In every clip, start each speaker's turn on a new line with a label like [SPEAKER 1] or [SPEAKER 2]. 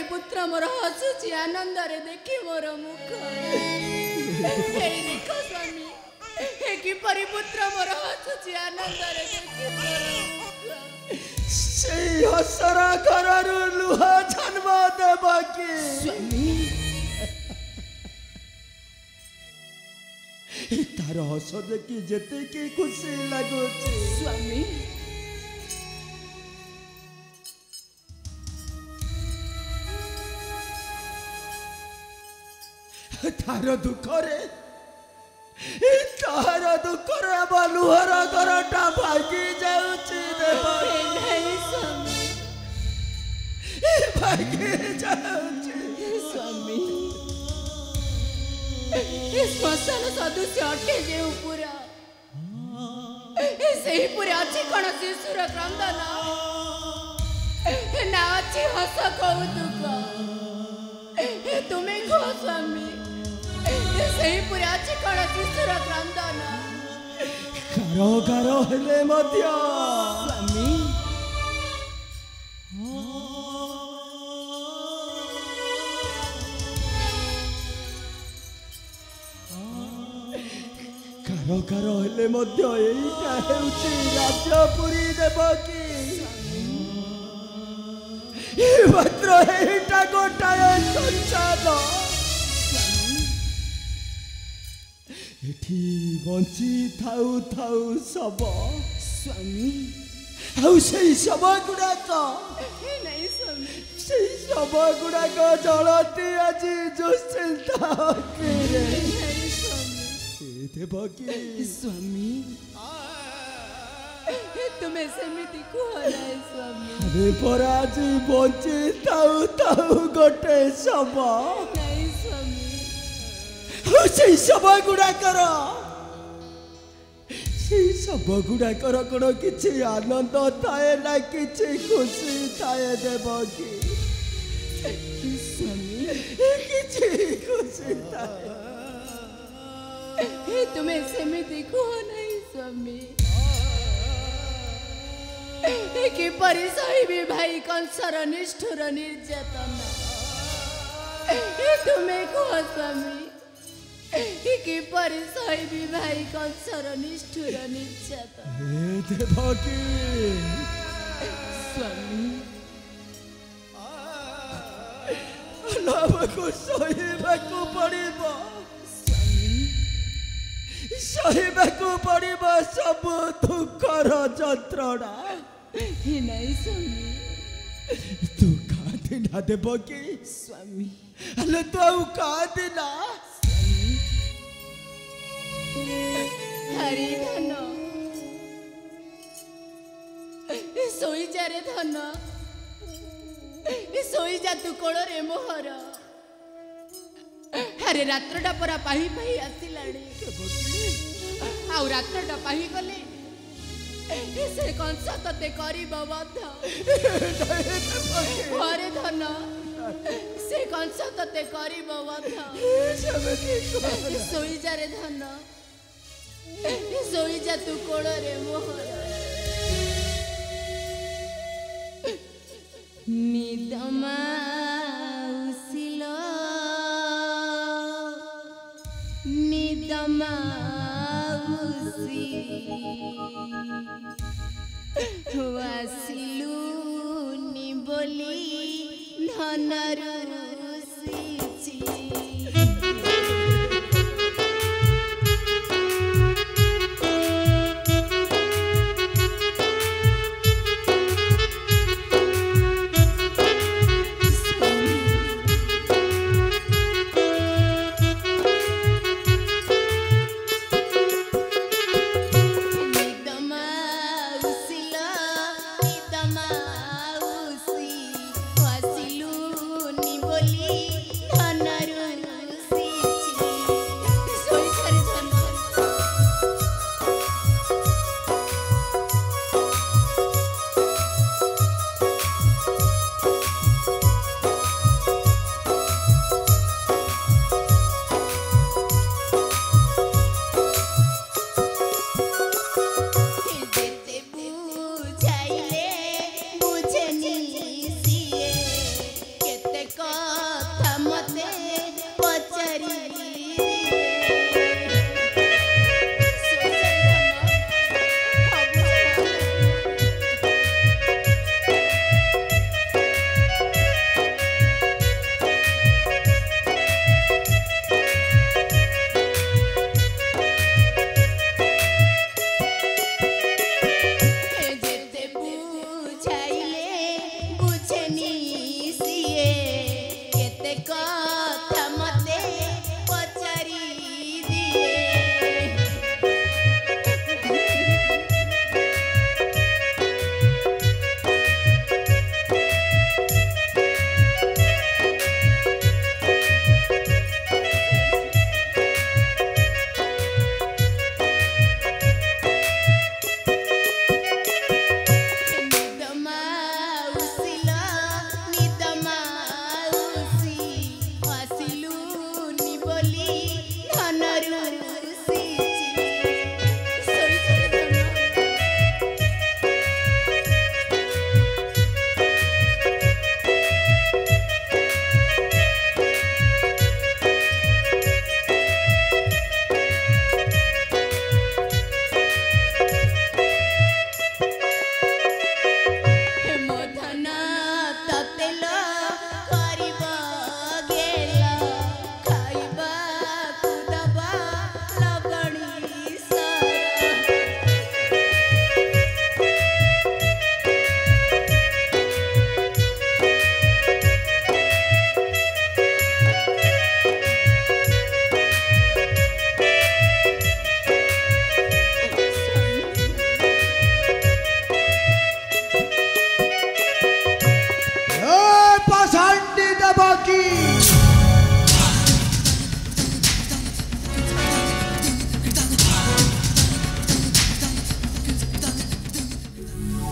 [SPEAKER 1] पुत्र मोर हसुची आनंद रे देखी मोर मुख देख स्वामी किपरि पुत्र मोर हसुची आनंद रे देखी मोर मुख
[SPEAKER 2] से हसरा कररु लुह जन्म देबकी
[SPEAKER 1] स्वामी
[SPEAKER 2] तार हस देखी जेते की खुशी लागुची
[SPEAKER 1] स्वामी
[SPEAKER 2] तार दुखरे लुहर घरटा भागी जाऊची भागी जाऊची
[SPEAKER 1] स्वामी श्मशान सदृश अटे जे पूरा से पूरा अच्छी कौन शिशुर क्रंदन ना अच्छी हस कौतुक तुम्हें कह स्वामी सही पूरे अच्छी कौन शिशुर क्रंदन
[SPEAKER 2] गारो गारो हेले मध्य
[SPEAKER 1] स्वामी
[SPEAKER 2] गारो गारो हेले मध्य एइटा हेउची राज्यपुरी देवकी मात्र एइटा गोटाए संसार एठी बंची थाउ थाउ सब
[SPEAKER 1] स्वामी
[SPEAKER 2] आउ सेई सब गुड़ाक
[SPEAKER 1] नहीं स्वामी
[SPEAKER 2] सेई सब गुड़ाक जलती आज जोशिलता
[SPEAKER 1] नहीं स्वामी
[SPEAKER 2] देवकी
[SPEAKER 1] स्वामी तुम्हें सेमिति कहनाय स्वामी
[SPEAKER 2] अरे पराजी बंची थाउ थाउ गोटे सब
[SPEAKER 1] नहीं स्वामी
[SPEAKER 2] से सब गुड़ाकर से सब गुड़ाकर कौन कि आनंद थाए ना कि खुशी थाए देवकी
[SPEAKER 1] स्वामी
[SPEAKER 2] कि खुशी थाए
[SPEAKER 1] तुम्हें सेमिति कह नहीं स्वामी कि परिसही भाई कंसर निष्ठुर निर्यातन तुम्हें कह स्वामी कि परिसही भाई कंसर निष्ठुर निर्यातन
[SPEAKER 2] देवकी
[SPEAKER 1] स्वामी
[SPEAKER 2] को सहीबाकू पड़िबो सहीबाकू पड़िबो सब दुखर जंत्रणा
[SPEAKER 1] नहीं स्वामी
[SPEAKER 2] तू कांदिना देवकी
[SPEAKER 1] स्वामी
[SPEAKER 2] अले तू कांदिना
[SPEAKER 1] हरि धन सोई जा रे धन सोई जा तू कोल रे मोहर अरे रात्रटा परा पाही पाही आसिलाणी आउ रात्रटा पाही गले से कंस तते करिब बध हरे धन से कंस तते करिब बध सोई जा रे धन ଶୋଇ ଯା ତୁ କୋଳରେ ମୋର ନିଦ ମାଉସିଲ ନିଦ ମାଉସି ଆସିଲୁନି ବୋଲି ଧନରୁ ରୁଷିଛି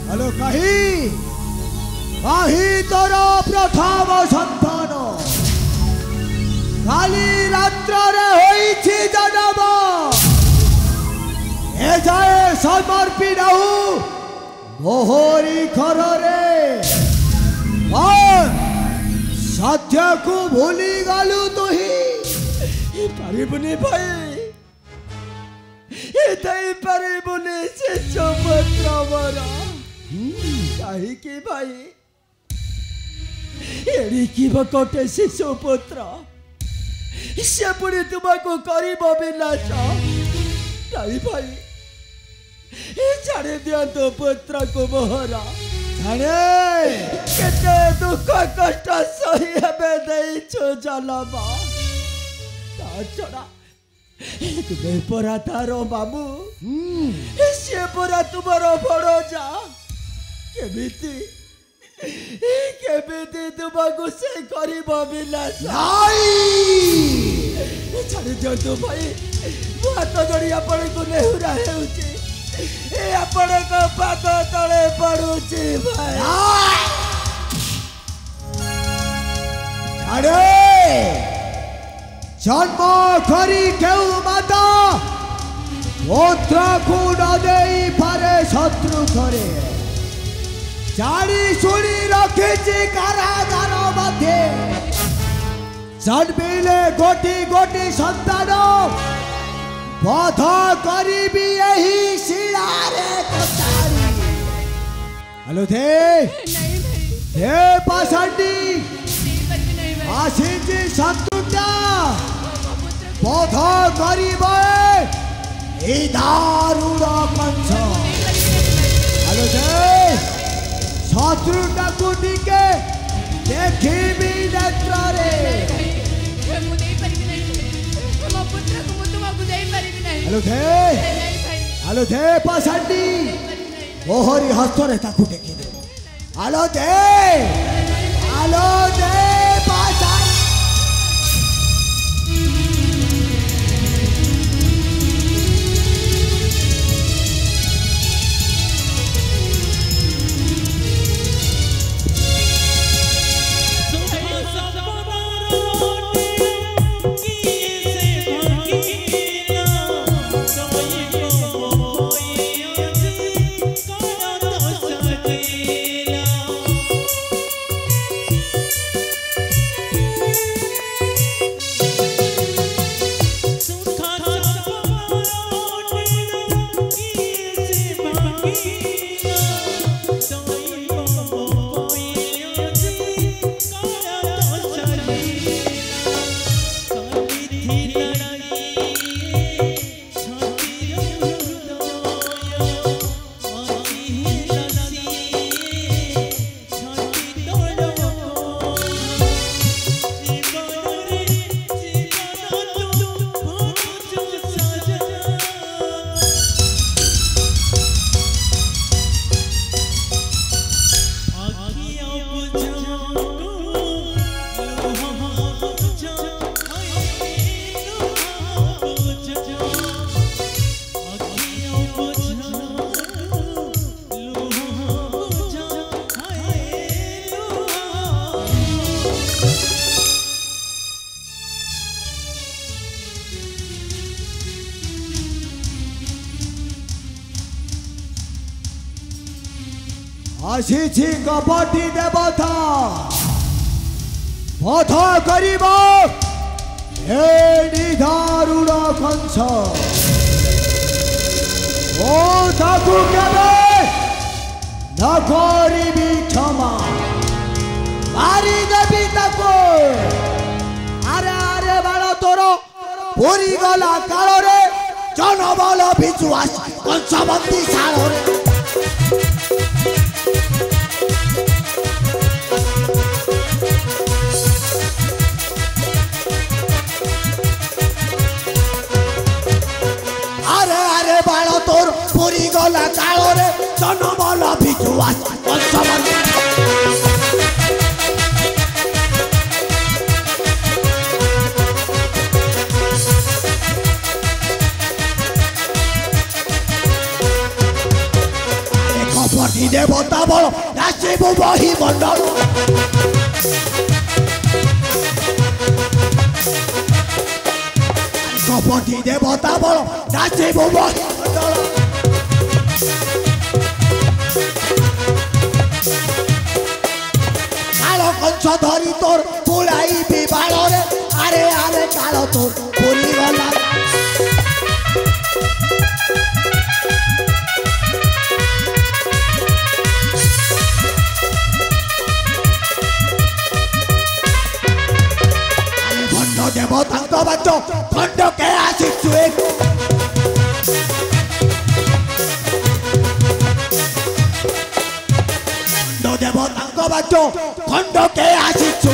[SPEAKER 2] हेलो कहीं कहीं तोर प्रथम संतान काली रात्र रे होईछि जन्म ए जाए समर्पी रहू मोहरी घर रे और सत्य को भूली गलु तुही पारिबुनी भाई एतई पारिबुनी से चमत्रा मरा कहीं की भाई एड़ी की बकटे शिशु पुत्र से पुरी तुमको करीब विनाश कहीं भाई छाड़ी दियंतु पुत्र को मोहरा छाड़े केते दुख कष्ट सही हेबे देइछु जलमा ता छड़ा तुम्हें परा तारो बाबू से परा तुम्हारो बड़ो जा केमिति केमिति तुमको से करीब विनाश छाड़ी दियंतु भाई मु हाथ जोड़ी आपण को नेहुरा हेउची ए आपण को पाद तले पड़ुची भाई अरे जन्म करी केउ माता পুত্রকু নদেই পারে শত্রু করে জানি শুনি রখেছি কারাগার মধ্যে জন্মিলে গোটি গোটি সন্তান বধ করিবি এই শিলারে কটারি। হ্যালো দে
[SPEAKER 1] नहीं भाई
[SPEAKER 2] হে পাশান্ডি
[SPEAKER 1] नहीं भाई नहीं भाई
[SPEAKER 2] আসিছি শত্রুটা
[SPEAKER 1] ମୋ ପୁତ୍ର
[SPEAKER 2] বধ করিব এই দারুণ কঞ্চ। হ্যালো দে শত্রুটাକୁ ଟିକେ ଦେଖିବି ନେତ୍ରରେ।
[SPEAKER 1] भाई ମୁଁ ଦେଇ ପାରିବି ନାହିଁ ମୋ ପୁତ୍ରକୁ ମୁଁ ତୁମକୁ ଦେଇ ପାରିବି ନାହିଁ
[SPEAKER 2] ହ୍ୟାଲୋ ଦେ
[SPEAKER 1] नहीं भाई
[SPEAKER 2] ହ୍ୟାଲୋ ଦେ ପାଶାଣ୍ଡି
[SPEAKER 1] ପାରିବି ନାହିଁ
[SPEAKER 2] ଓହରି ହସ୍ତରେ ତାକୁ ଟେକିଦେ। ହ୍ୟାଲୋ ଦେ ହ୍ୟାଲୋ ଦେ ପାଶାଣ୍ଡି। আসিছি কপটি দেবতা বধ করিব এই নিদারুণ কংস। ও তাকু কেবে না করিবি ক্ষমা মারি দেবি তাকু। আরে আরে বাল তোর পুরি গলা কাଳରେ জনবল পিছু আস কংসবন্দী শাଳରେ। তোর পুরি গলা কাଳରେ জনবল ভিজু আস কংসবন্দী। কপটি দেবতা বল নাচিবু বহি মণ্ডল। কপটি দেবতা বল নাচিবু বহি মণ্ডল। কাল কংস ধরি তোর পুড়াইবি বাଳରେ। আরে আরে কাল তোর পুরি গলা ভণ্ড দেবতাঙ্ক বাচ খণ্ডকে আসিছু দেবতাঙ্ক বাচ খণ্ডকে আসিছু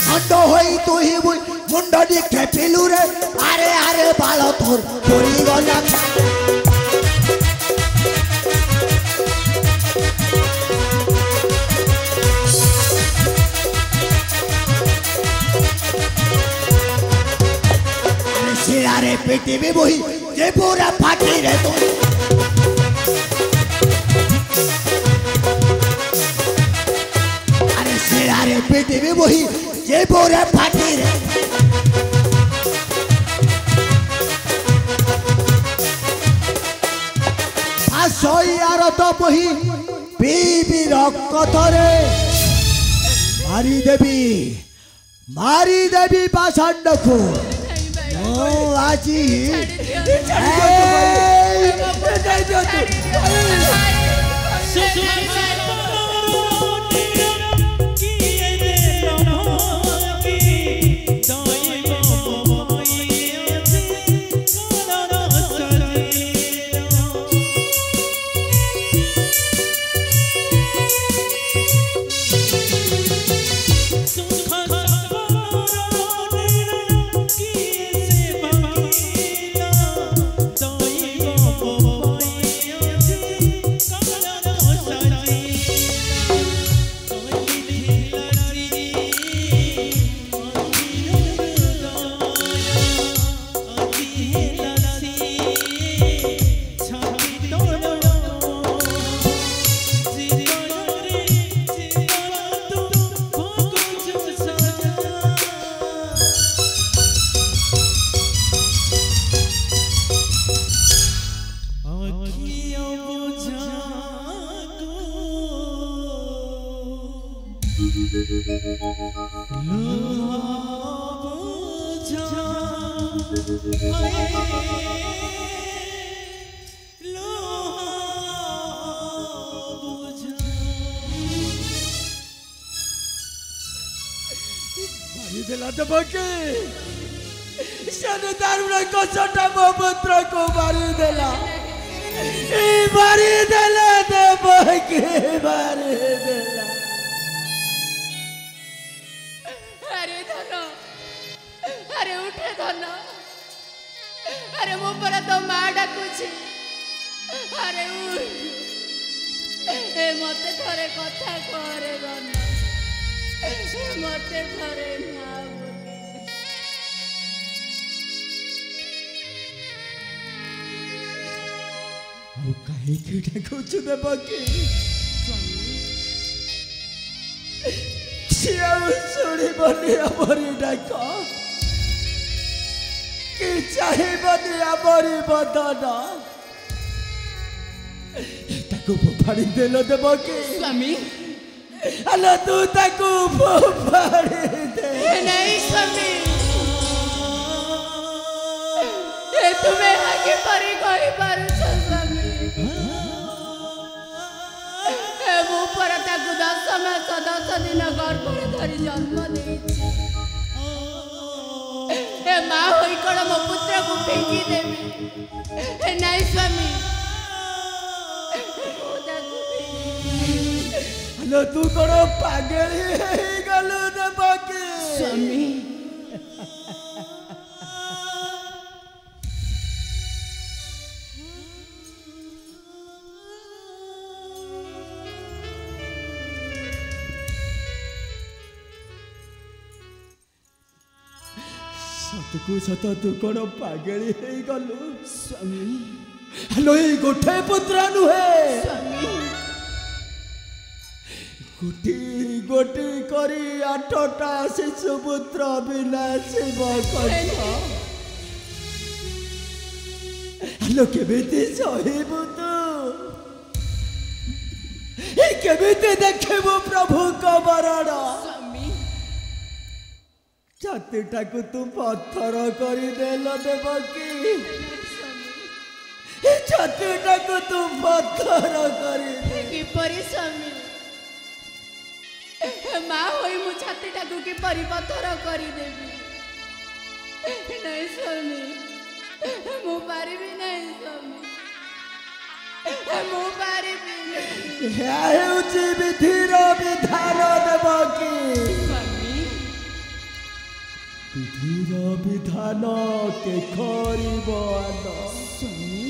[SPEAKER 2] খণ্ড হই তুই মুন্ডটি খেপিলু রে। আরে আরে বাল তোর পরি গলা শিরারে পিটিবি বহি যে পুরা ফাটি রে তুই। আরে শিরারে পিটিবি বহি जे बोरे फाटी रे आसोयार तो बही बीबी रक्त रे मारी देवी पाषाण को आज
[SPEAKER 1] स्वामी
[SPEAKER 2] हेलो तू ताकू फोपाड़ी दे
[SPEAKER 1] नहीं स्वामी ये तुम्हें आगे परी कोई पारू स्वामी ए मु पर ताकू 10 मास 10 दिन गर्भ रे धरी जन्म देछि ए मां होई कोन मो पुत्र को फेंकी देबी ए नहीं स्वामी
[SPEAKER 2] हेलो तू करो पागल गलू दे बाकी
[SPEAKER 1] स्वामी
[SPEAKER 2] सतकू सत तू करो पागल गलू स्वामी हेलो ये गोटे पुत्र नुहे
[SPEAKER 1] स्वामी
[SPEAKER 2] गोटी गोटी करी 8टा शिशु पुत्र विनाशिव हेलो केमिति सहिबु तू केमिति देखबु प्रभु को बरण छातीटा को तू पत्थर करी देल देवकी छातीटा को तू पत्थर करी
[SPEAKER 1] की परिश्रमी माँ होई मु छातीटा को की परिपत्थर करी देबी नहीं स्वामी मु पारिबी नहीं स्वामी मु पारिबी
[SPEAKER 2] हेउची विधिर विधान देवकी विधिर विधान के करिब स्वामी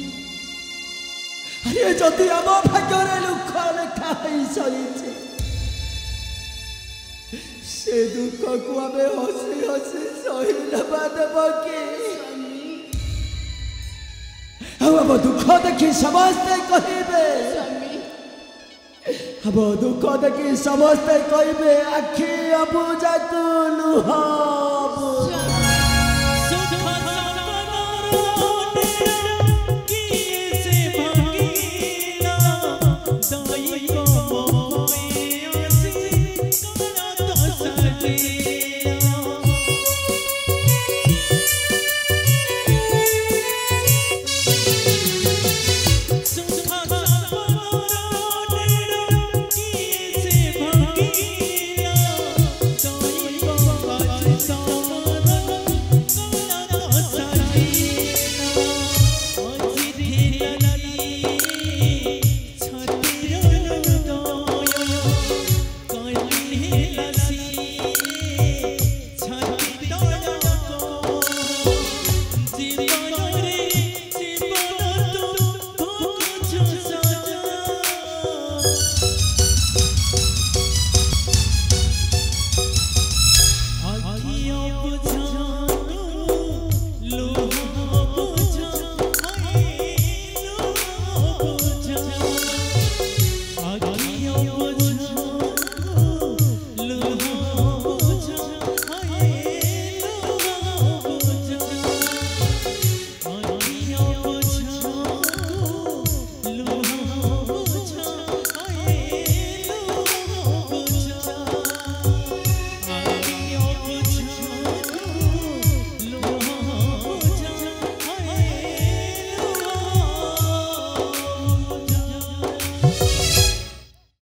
[SPEAKER 2] अरे जदि आम भाग्य दुख लेखा सही से दुख को आम हसी हसी सही नवा देवकी हम दुख देखी समस्ते कहे अब दुख देखि समस्ते कहबे आखि अबुझातु लुह